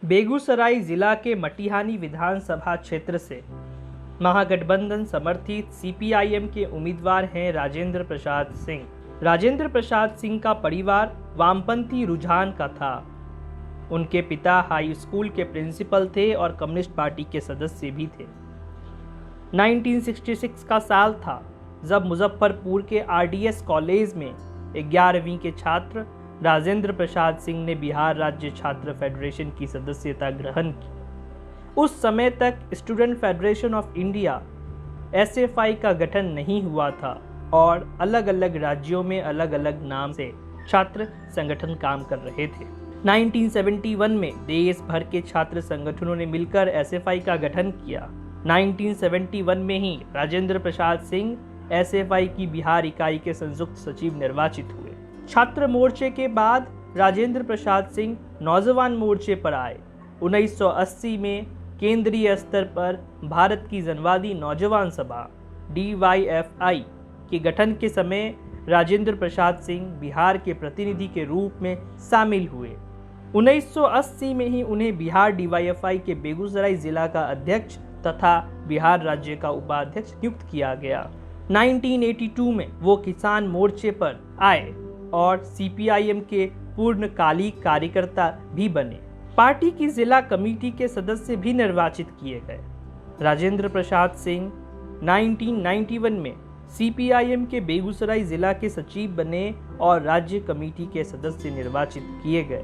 बेगूसराय जिला के मटिहानी विधानसभा क्षेत्र से महागठबंधन समर्थित सीपीआईएम के उम्मीदवार हैं राजेंद्र प्रसाद सिंह। राजेंद्र प्रसाद सिंह का परिवार वामपंथी रुझान का था। उनके पिता हाई स्कूल के प्रिंसिपल थे और कम्युनिस्ट पार्टी के सदस्य भी थे। 1966 का साल था जब मुजफ्फरपुर के आरडीएस कॉलेज में 11वीं के छात्र राजेंद्र प्रसाद सिंह ने बिहार राज्य छात्र फेडरेशन की सदस्यता ग्रहण की। उस समय तक student federation of India SFI का गठन नहीं हुआ था और अलग अलग राज्यों में अलग अलग नाम से छात्र संगठन काम कर रहे थे। 1971 में देश भर के छात्र संगठनों ने मिलकर एसएफआई का गठन किया। 1971 में ही राजेंद्र प्रसाद सिंह एसएफआई की बिहार इकाई के संयुक्त सचिव निर्वाचित हुए। छात्र मोर्चे के बाद राजेंद्र प्रसाद सिंह नौजवान मोर्चे पर आए। 1980 में केंद्रीय स्तर पर भारत की जनवादी नौजवान सभा DYFI के गठन के समय राजेंद्र प्रसाद सिंह बिहार के प्रतिनिधि के रूप में शामिल हुए। 1980 में ही उन्हें बिहार DYFI के बेगूसराय जिला का अध्यक्ष तथा बिहार राज्य का उपाध्यक्ष नियुक्त किया गया। 1982 में वो किसान मोर्चे पर आए और सीपीआईएम के पूर्णकालिक कार्यकर्ता भी बने। पार्टी की जिला कमेटी के सदस्य भी निर्वाचित किए गए। राजेंद्र प्रसाद सिंह 1991 में सीपीआईएम के बेगूसराय जिला के सचिव बने और राज्य कमेटी के सदस्य निर्वाचित किए गए।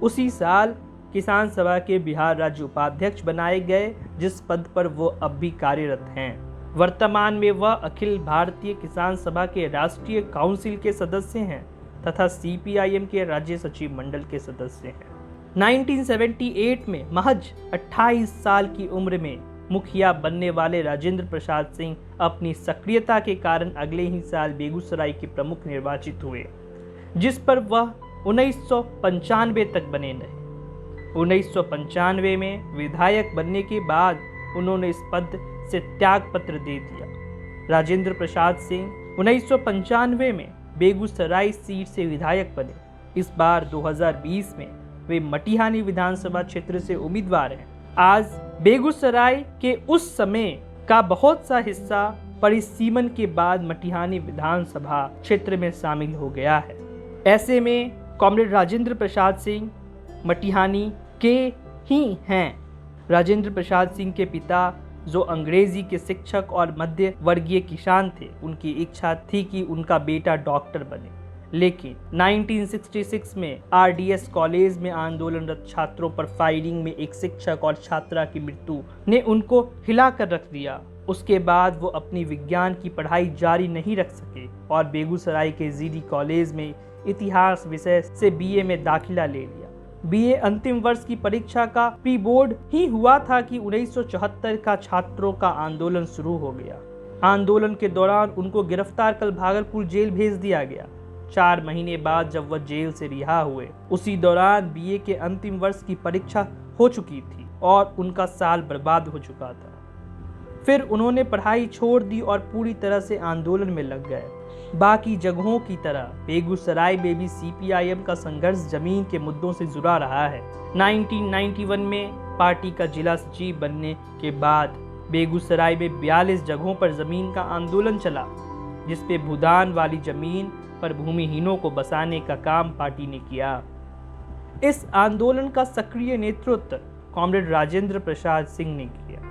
उसी साल किसान सभा के बिहार राज्य उपाध्यक्ष बनाए गए, जिस पद पर वो अब भी कार्यरत हैं। वर्तमान में वह अखिल भारतीय किसान सभा के राष्ट्रीय काउंसिल के सदस्य हैं तथा सीपीआईएम के राज्य सचिव मंडल के सदस्य हैं। 1978 में महज 28 साल की उम्र में मुखिया बनने वाले राजेंद्र प्रसाद सिंह अपनी सक्रियता के कारण अगले ही साल बेगूसराय के प्रमुख निर्वाचित हुए, जिस पर वह 1995 तक बने रहे। 1995 में विधायक बनने के बाद उन्होंने इस पद से त्याग पत्र दे दिया। राजेंद्र प्रसाद सिंह 1995 में बेगूसराय सीट से विधायक बने। इस बार 2020 में वे मटिहानी विधानसभा क्षेत्र से उम्मीदवार हैं। आज बेगूसराय के उस समय का बहुत सा हिस्सा परिसीमन के बाद मटिहानी विधानसभा क्षेत्र में शामिल हो गया है। ऐसे में कॉमरेड राजेंद्र प्रसाद सिंह मटिहानी के ही हैं। राजेंद्र प्रसाद सिंह के पिता जो अंग्रेजी के शिक्षक और मध्य वर्गीय किसान थे, उनकी इच्छा थी कि उनका बेटा डॉक्टर बने, लेकिन 1966 में आरडीएस कॉलेज में आंदोलनरत छात्रों पर फायरिंग में एक शिक्षक और छात्रा की मृत्यु ने उनको हिला कर रख दिया। उसके बाद वो अपनी विज्ञान की पढ़ाई जारी नहीं रख सके और बेगूसराय के जीडी कॉलेज में इतिहास विषय से बीए में दाखिला ले लिया। बीए अंतिम वर्ष की परीक्षा का प्री बोर्ड ही हुआ था कि 1974 का छात्रों का आंदोलन शुरू हो गया। आंदोलन के दौरान उनको गिरफ्तार कर भागलपुर जेल भेज दिया गया। 4 महीने बाद जब वह जेल से रिहा हुए, उसी दौरान बीए के अंतिम वर्ष की परीक्षा हो चुकी थी और उनका साल बर्बाद हो चुका था। फिर उन्होंने पढ़ाई छोड़ दी और पूरी तरह से आंदोलन में लग गए। बाकी जगहों की तरह बेगूसराय में भी सीपीआईएम का संघर्ष जमीन के मुद्दों से जुड़ा रहा है। 1991 में पार्टी का जिला सचिव बनने के बाद बेगूसराय में 42 जगहों पर जमीन का आंदोलन चला, जिसपे भूदान वाली जमीन पर भूमिहीनों को बसाने का काम पार्टी ने किया। इस आंदोलन का सक्रिय नेतृत्व कॉमरेड राजेंद्र प्रसाद सिंह ने किया।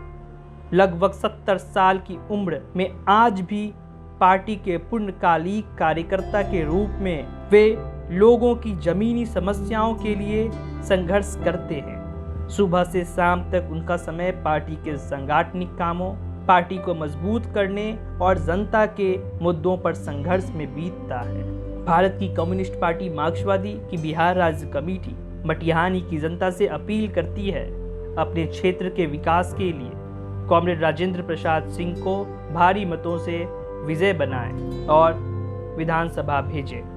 लगभग 70 साल की उम्र में आज भी पार्टी के पूर्णकालिक कार्यकर्ता के रूप में वे लोगों की जमीनी समस्याओं के लिए संघर्ष करते हैं। सुबह से शाम तक उनका समय पार्टी के सांगठनिक कामों, पार्टी को मजबूत करने और जनता के मुद्दों पर संघर्ष में बीतता है। भारत की कम्युनिस्ट पार्टी मार्क्सवादी की बिहार राज्य कमेटी मटिहानी की जनता से अपील करती है, अपने क्षेत्र के विकास के लिए कॉमरेड राजेंद्र प्रसाद सिंह को भारी मतों से विजय बनाएं और विधानसभा भेजें।